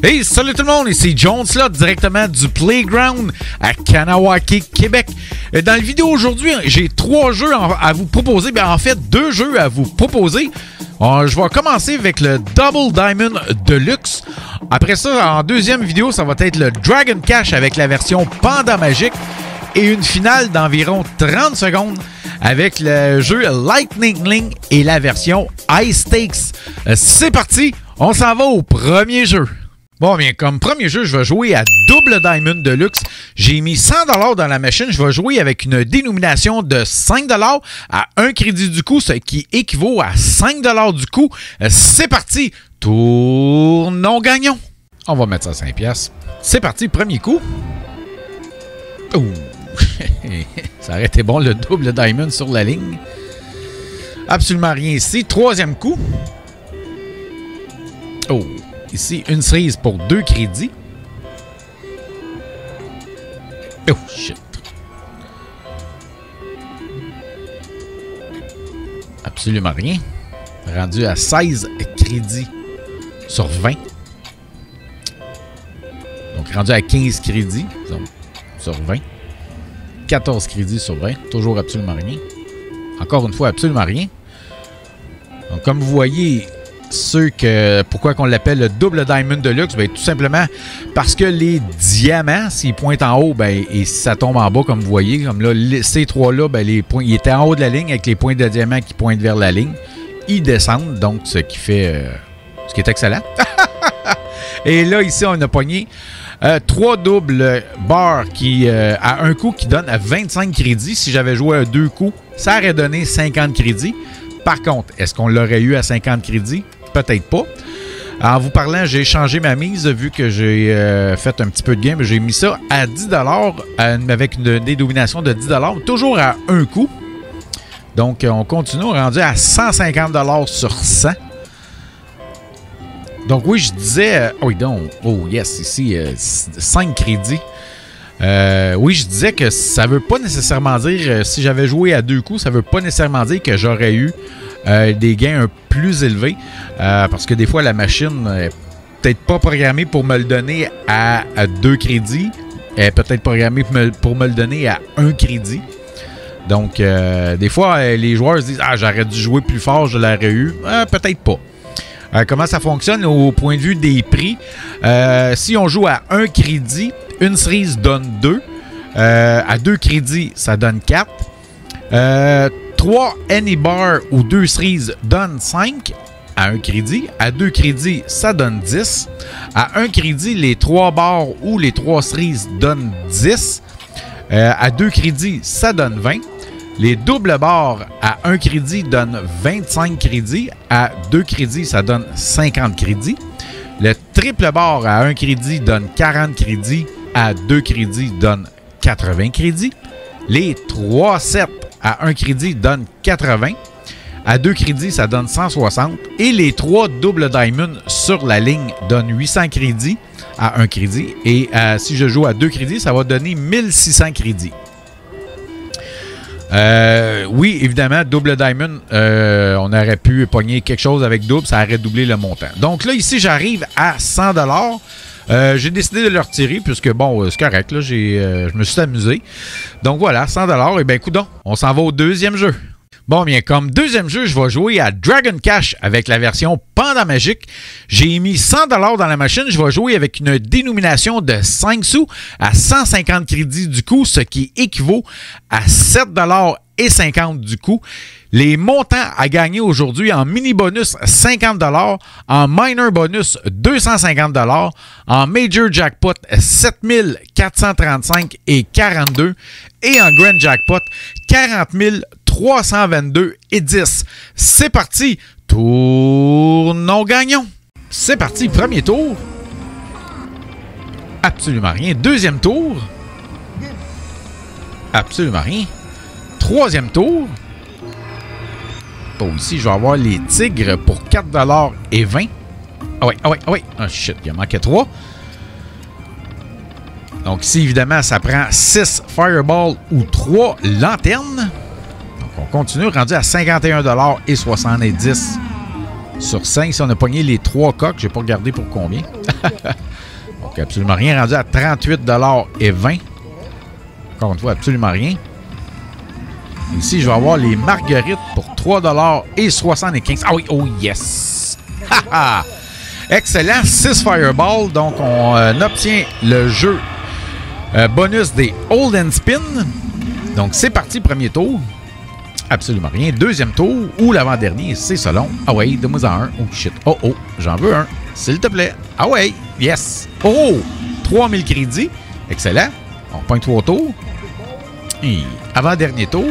Hey, salut tout le monde, ici Jones là, directement du Playground à Kanawake, Québec. Dans la vidéo aujourd'hui, j'ai 3 jeux à vous proposer. Bien, en fait, 2 jeux à vous proposer. Je vais commencer avec le Double Diamond Deluxe. Après ça, en deuxième vidéo, ça va être le Dragon Cash avec la version Panda Magique. Et une finale d'environ 30 secondes avec le jeu Lightning Link et la version High Stakes. C'est parti, on s'en va au premier jeu. Bon, bien, comme premier jeu, je vais jouer à Double Diamond Deluxe. J'ai mis 100$ dans la machine. Je vais jouer avec une dénomination de 5$ à 1 crédit du coup, ce qui équivaut à 5$ du coup. C'est parti, tournons gagnons. On va mettre ça à 5$. C'est parti, premier coup. Ouh. Ça aurait été bon, le double diamond sur la ligne. Absolument rien ici. Troisième coup. Oh, ici, une cerise pour 2 crédits. Oh, shit. Absolument rien. Rendu à 16 crédits sur 20. Donc, rendu à 15 crédits sur 20. 14 crédits sur 20. Toujours absolument rien. Encore une fois, absolument rien. Donc, comme vous voyez, pourquoi qu'on l'appelle le Double Diamond Deluxe? Bien, tout simplement parce que les diamants, s'ils pointent en haut, bien, et si ça tombe en bas, comme vous voyez, comme là, ces 3-là, bien, les points, ils étaient en haut de la ligne avec les points de diamant qui pointent vers la ligne. Ils descendent, donc ce qui est excellent. Et là, ici, on a pogné 3 doubles barres qui, à un coup qui donnent à 25 crédits. Si j'avais joué à 2 coups, ça aurait donné 50 crédits. Par contre, est-ce qu'on l'aurait eu à 50 crédits? Peut-être pas. En vous parlant, j'ai changé ma mise vu que j'ai fait un petit peu de game. J'ai mis ça à 10$ avec une dénomination de 10$, toujours à un coup. Donc, on continue, rendu à 150$ sur 100. Donc oui, je disais... oh yes, ici, 5 crédits. Oui, je disais que ça veut pas nécessairement dire... si j'avais joué à 2 coups, ça veut pas nécessairement dire que j'aurais eu des gains plus élevés. Parce que des fois, la machine n'est peut-être pas programmée pour me le donner à 2 crédits. Elle est peut-être programmée pour me le donner à 1 crédit. Donc, des fois, les joueurs se disent « Ah, j'aurais dû jouer plus fort, je l'aurais eu. » Peut-être pas. Comment ça fonctionne au point de vue des prix? Si on joue à 1 crédit, une cerise donne 2. À 2 crédits, ça donne 4. 3 any bar ou 2 cerises donnent 5 à 1 crédit. À 2 crédits, ça donne 10. À 1 crédit, les 3 bars ou les 3 cerises donnent 10. À 2 crédits, ça donne 20. Les doubles barres à 1 crédit donnent 25 crédits. À 2 crédits, ça donne 50 crédits. Le triple bar à 1 crédit donne 40 crédits. À 2 crédits donne 80 crédits. Les 3 sets à 1 crédit donnent 80. À 2 crédits, ça donne 160. Et les 3 double diamond sur la ligne donnent 800 crédits à 1 crédit. Et si je joue à 2 crédits, ça va donner 1600 crédits. Oui, évidemment, double diamond, on aurait pu pogner quelque chose avec double, ça aurait doublé le montant. Donc là, ici, j'arrive à 100$. J'ai décidé de le retirer puisque, bon, c'est correct, là, je me suis amusé. Donc voilà, 100$. Et bien, coudonc, on s'en va au deuxième jeu. Bon, bien, comme deuxième jeu, je vais jouer à Dragon Cash avec la version Panda Magique. J'ai mis 100$ dans la machine. Je vais jouer avec une dénomination de 5 sous à 150 crédits du coup, ce qui équivaut à 7,50$ du coup. Les montants à gagner aujourd'hui en mini bonus 50$, en minor bonus 250$, en major jackpot 7435 et 42 et en grand jackpot 40 322 et 10. C'est parti, tournons gagnons. C'est parti, premier tour. Absolument rien. Deuxième tour. Absolument rien. Troisième tour. Bon, ici, je vais avoir les tigres pour 4$ et 20. Ah oui, ah oui, ah oui. Ah shit, il en manquait 3. Donc ici, évidemment, ça prend 6 fireballs ou 3 lanternes. Donc on continue, rendu à 51$ et 70 sur 5. Si on a pogné les 3 coques, je n'ai pas regardé pour combien. Donc, absolument rien. Rendu à 38,20 $. Encore une fois, absolument rien. Ici, je vais avoir les marguerites pour 3,75 $. Ah oui, oh yes! Excellent, 6 Fireball. Donc, on obtient le jeu bonus des Hold and Spin. Donc, c'est parti, premier tour. Absolument rien. Deuxième tour ou l'avant-dernier, c'est selon. Ah ouais, donne-moi un. Oh shit. Oh oh, j'en veux un. S'il te plaît. Ah ouais, yes. Oh, 3000 crédits. Excellent. On pointe 3 tours. Et avant-dernier tour.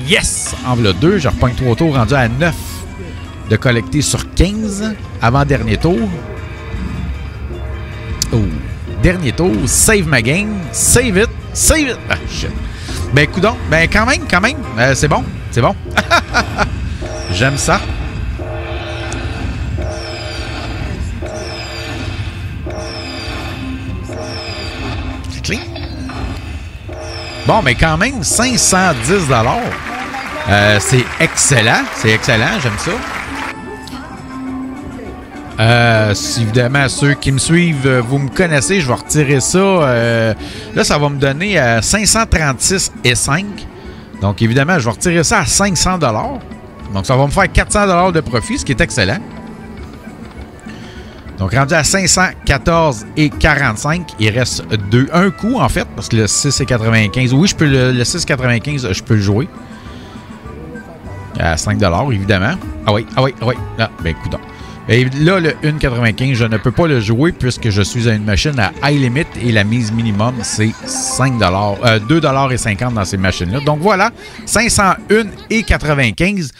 Yes! En voilà 2. Je repogne 3 tours rendu à 9 de collecter sur 15. Avant-dernier tour. Oh. Dernier tour. Save ma game. Save it. Save it. Ah, shit. Ben, coudonc. Ben, quand même. C'est bon. C'est bon. J'aime ça. C'est clean. Bon, mais quand même, 510 $. C'est excellent. C'est excellent. J'aime ça. Si évidemment, ceux qui me suivent, vous me connaissez, je vais retirer ça. Là, ça va me donner 536,5 $. Donc, évidemment, je vais retirer ça à 500 $. Donc, ça va me faire 400 $ de profit, ce qui est excellent. Donc, rendu à 514,45 $, il reste un coup, en fait, parce que le 6,95 $. Oui, je peux le 6,95 $, je peux le jouer. À 5 $, évidemment. Ah oui. Ah, ben, écoute. Et là, le 1,95 $, je ne peux pas le jouer puisque je suis à une machine à high limit et la mise minimum, c'est 5 $, 2,50 $ dans ces machines-là. Donc voilà, 501,95 $.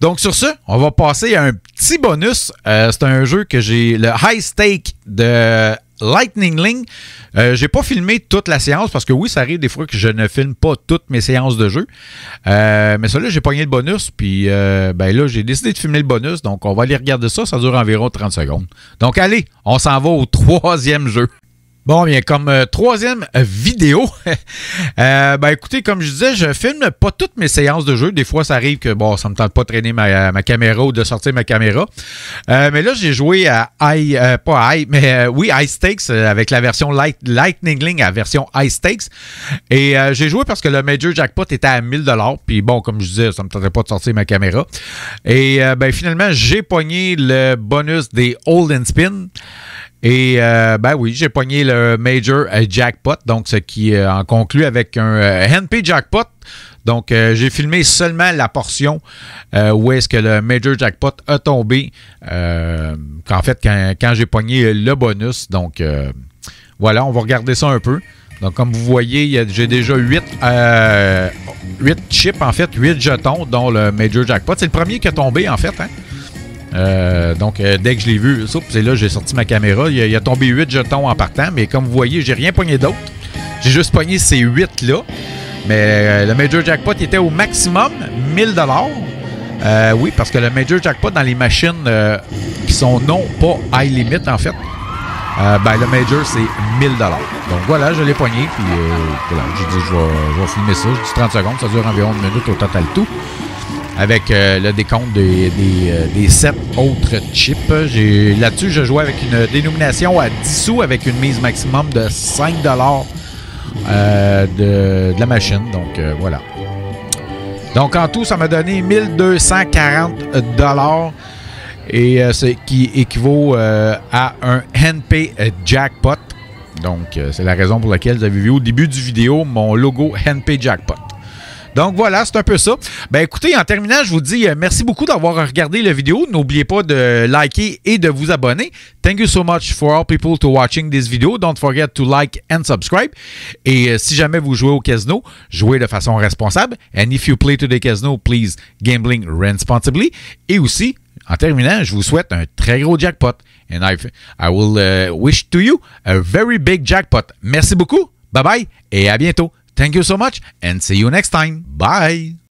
Donc sur ce, on va passer à un petit bonus. C'est un jeu que j'ai, le High Stake de Lightning Link. J'ai pas filmé toute la séance parce que oui, ça arrive des fois que je ne filme pas toutes mes séances de jeu. Mais ça là, j'ai pogné le bonus. Puis ben là, j'ai décidé de filmer le bonus. Donc on va aller regarder ça. Ça dure environ 30 secondes. Donc allez, on s'en va au troisième jeu. Bon, bien, comme troisième vidéo, ben écoutez, comme je disais, je filme pas toutes mes séances de jeu. Des fois, ça arrive que, bon, ça me tente pas de traîner ma caméra ou de sortir ma caméra. Mais là, j'ai joué à High Stakes avec la version Lightning Link à version High Stakes. Et j'ai joué parce que le Major Jackpot était à 1000 $. Puis bon, comme je disais, ça me tentait pas de sortir ma caméra. Et ben finalement, j'ai pogné le bonus des Hold and Spin. Et ben oui, j'ai pogné le Major Jackpot, donc ce qui en conclut avec un NP Jackpot. Donc j'ai filmé seulement la portion où est-ce que le Major Jackpot a tombé quand j'ai pogné le bonus. Donc voilà, on va regarder ça un peu. Donc comme vous voyez, j'ai déjà 8 chips, en fait, 8 jetons, dont le Major Jackpot. C'est le premier qui a tombé, en fait, hein? Donc, dès que je l'ai vu, c'est là j'ai sorti ma caméra. Il a tombé 8 jetons en partant, mais comme vous voyez, j'ai rien pogné d'autre. J'ai juste pogné ces 8-là. Mais le Major Jackpot était au maximum 1000 $. Oui, parce que le Major Jackpot dans les machines qui sont non pas high limit, en fait, ben le Major, c'est 1000 $. Donc voilà, je l'ai pogné. Puis voilà, j'ai dit, je vais filmer ça. Je dis 30 secondes, ça dure environ 1 minute au total tout. Avec le décompte des 7 autres chips. Là-dessus, je jouais avec une dénomination à 10 sous avec une mise maximum de 5 $ de la machine. Donc, voilà. Donc, en tout, ça m'a donné 1240 $. Et ce qui équivaut à un NP Jackpot. Donc, c'est la raison pour laquelle vous avez vu au début du vidéo mon logo NP Jackpot. Donc voilà, c'est un peu ça. Ben écoutez, en terminant, je vous dis merci beaucoup d'avoir regardé la vidéo. N'oubliez pas de liker et de vous abonner. Thank you so much for all people to watching this video. Don't forget to like and subscribe. Et si jamais vous jouez au casino, jouez de façon responsable. And if you play to the casino, please gambling responsibly. Et aussi, en terminant, je vous souhaite un très gros jackpot. And I will wish to you a very big jackpot. Merci beaucoup. Bye bye et à bientôt. Thank you so much and see you next time. Bye!